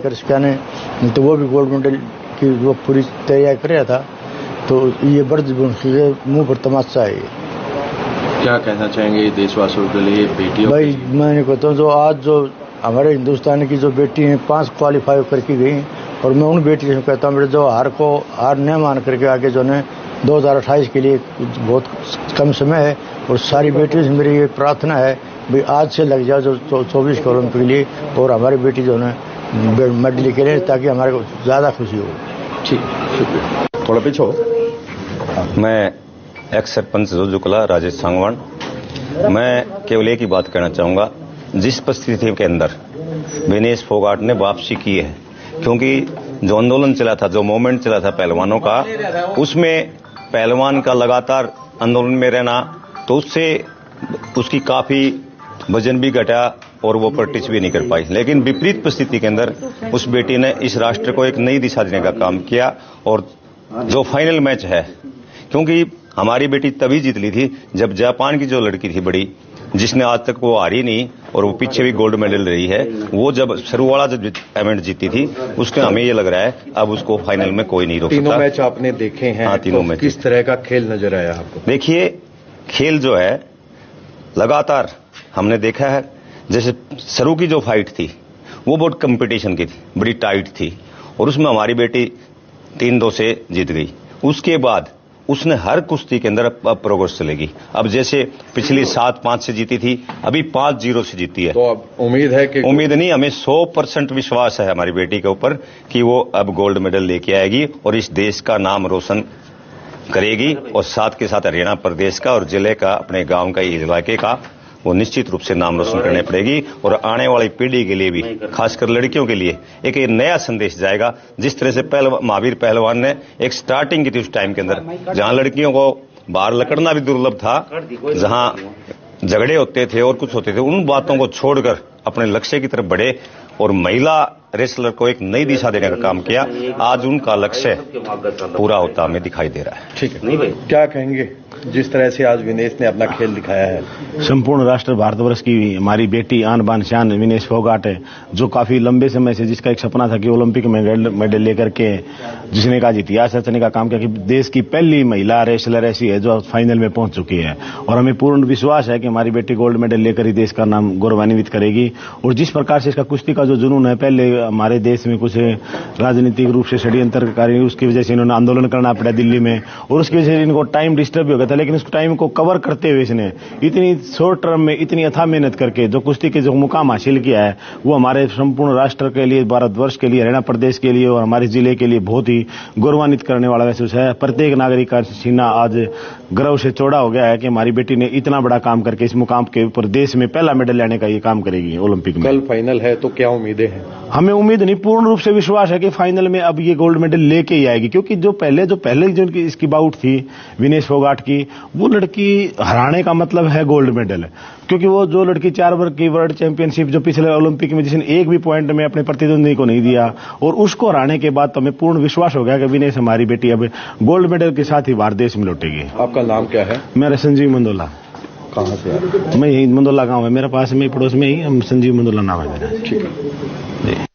कर सका ने, तो वो भी गोल्ड मेडल की वो पूरी तैयारी कर रहा था। तो ये बड़े मुंह पर तमाशा है। क्या कहना चाहेंगे देशवासियों के लिए, बेटियों भाई मैंने कहता हूँ, जो आज जो हमारे हिंदुस्तान की जो बेटी हैं 5 क्वालिफाई करके गई, और मैं उन बेटी से कहता हूँ जो हार न मान करके आगे जो है 2028 के लिए बहुत कम समय है, और सारी बेटियों से मेरी ये प्रार्थना है भाई आज से लग जाओ जो 24 के ओलंपिक के लिए, और हमारी बेटी जो है मेडल के लिए, ताकि हमारे को ज़्यादा खुशी हो। ठीक, शुक्रिया। थोड़ा पीछे हो। मैं एक्स सरपंच जोजुकला राजेश सांगवान। मैं केवल एक ही बात कहना चाहूँगा, जिस परिस्थिति के अंदर विनेश फोगाट ने वापसी की है, क्योंकि जो आंदोलन चला था, जो मूवमेंट चला था पहलवानों का, उसमें पहलवान का लगातार आंदोलन में रहना, तो उससे उसकी काफ़ी वजन भी घटा और वो प्रैक्टिस भी नहीं कर पाई। लेकिन विपरीत परिस्थिति के अंदर उस बेटी ने इस राष्ट्र को एक नई दिशा देने का काम किया, और जो फाइनल मैच है, क्योंकि हमारी बेटी तभी जीत ली थी जब जापान की जो लड़की थी बड़ी, जिसने आज तक वो हारी नहीं और वो पीछे भी गोल्ड मेडल रही है, वो जब शुरू वाला जब इवेंट जीती थी, उसके हमें ये लग रहा है अब उसको फाइनल में कोई नहीं रोक सकता। तीनों मैच आपने देखे हैं? हाँ, तीनों मैच। किस तरह का खेल नजर आया आपको? देखिए, खेल जो है लगातार हमने देखा है। जैसे शुरू की जो फाइट थी वो बहुत कंपटीशन की थी, बड़ी टाइट थी, और उसमें हमारी बेटी 3-2 से जीत गई। उसके बाद उसने हर कुश्ती के अंदर अब प्रोग्रेस चलेगी। अब जैसे पिछली 7-5 से जीती थी, अभी 5-0 से जीती है। तो अब उम्मीद है कि उम्मीद नहीं, हमें 100% विश्वास है हमारी बेटी के ऊपर कि वो अब गोल्ड मेडल लेके आएगी और इस देश का नाम रोशन करेगी, और साथ के साथ हरियाणा प्रदेश का और जिले का, अपने गांव का, इलाके का वो निश्चित रूप से नाम रोशन करने पड़ेगी। और आने वाली पीढ़ी के लिए भी, खासकर लड़कियों के लिए एक नया संदेश जाएगा। जिस तरह से महावीर पहलवान ने एक स्टार्टिंग की थी उस टाइम के अंदर, जहां लड़कियों को बाहर लकड़ना भी दुर्लभ था, जहां झगड़े होते थे और कुछ होते थे, उन बातों को छोड़कर अपने लक्ष्य की तरफ बढ़े और महिला रेसलर को एक नई दिशा देने का काम किया। आज उनका लक्ष्य पूरा होता हमें दिखाई दे रहा है। ठीक है, क्या कहेंगे जिस तरह से आज विनेश ने अपना खेल दिखाया है? संपूर्ण राष्ट्र भारतवर्ष की हमारी बेटी आन बान शान विनेश फोगाट है, जो काफी लंबे समय से जिसका एक सपना था कि ओलंपिक में मेडल लेकर के जिसने का इतिहास रचने का काम किया, कि देश की पहली महिला रेसलर ऐसी है जो फाइनल में पहुंच चुकी है, और हमें पूर्ण विश्वास है कि हमारी बेटी गोल्ड मेडल लेकर ही देश का नाम गौरवान्वित करेगी। और जिस प्रकार से इसका कुश्ती का जो जुनून है, पहले हमारे देश में कुछ राजनीतिक रूप से षड्यंत्रकारी, उसकी वजह से इन्होंने आंदोलन करना पड़ा दिल्ली में, और उसकी वजह से इनको टाइम डिस्टर्ब भी हो गया था, लेकिन उस टाइम को कवर करते हुए इसने इतनी शॉर्ट टर्म में इतनी अथाह मेहनत करके जो कुश्ती के जो मुकाम हासिल किया है, वो हमारे संपूर्ण राष्ट्र के लिए, भारतवर्ष के लिए, हरियाणा प्रदेश के लिए और हमारे जिले के लिए बहुत ही गौरवान्वित करने वाला महसूस है। प्रत्येक नागरिक का सीना आज गर्व से चौड़ा हो गया है कि हमारी बेटी ने इतना बड़ा काम करके इस मुकाम के ऊपर देश में पहला मेडल लेने का ये काम करेगी ओलंपिक में। कल फाइनल है, तो क्या उम्मीदें हैं? हमें उम्मीद नहीं, पूर्ण रूप से विश्वास है कि फाइनल में अब ये गोल्ड मेडल लेके ही आएगी, क्योंकि जो पहले जो इसकी बाउट थी विनेश फोगाट की, वो लड़की हराने का मतलब है गोल्ड मेडल, क्योंकि वो जो लड़की 4 वर्ग की वर्ल्ड चैंपियनशिप जो पिछले ओलंपिक में जिसने एक भी पॉइंट में अपने प्रतिद्वंदी को नहीं दिया, और उसको हराने के बाद तो हमें पूर्ण विश्वास हो गया कि विनेश हमारी बेटी अब गोल्ड मेडल के साथ ही भारत देश में लौटेगी। आपका नाम क्या है? मेरा संजीव मंदोला। कहाँ से आप? मैं यही मंदोला गांव है मेरा, पास में पड़ोस में ही, हम संजीव मंदोला नाम है मेरा। ठीक है।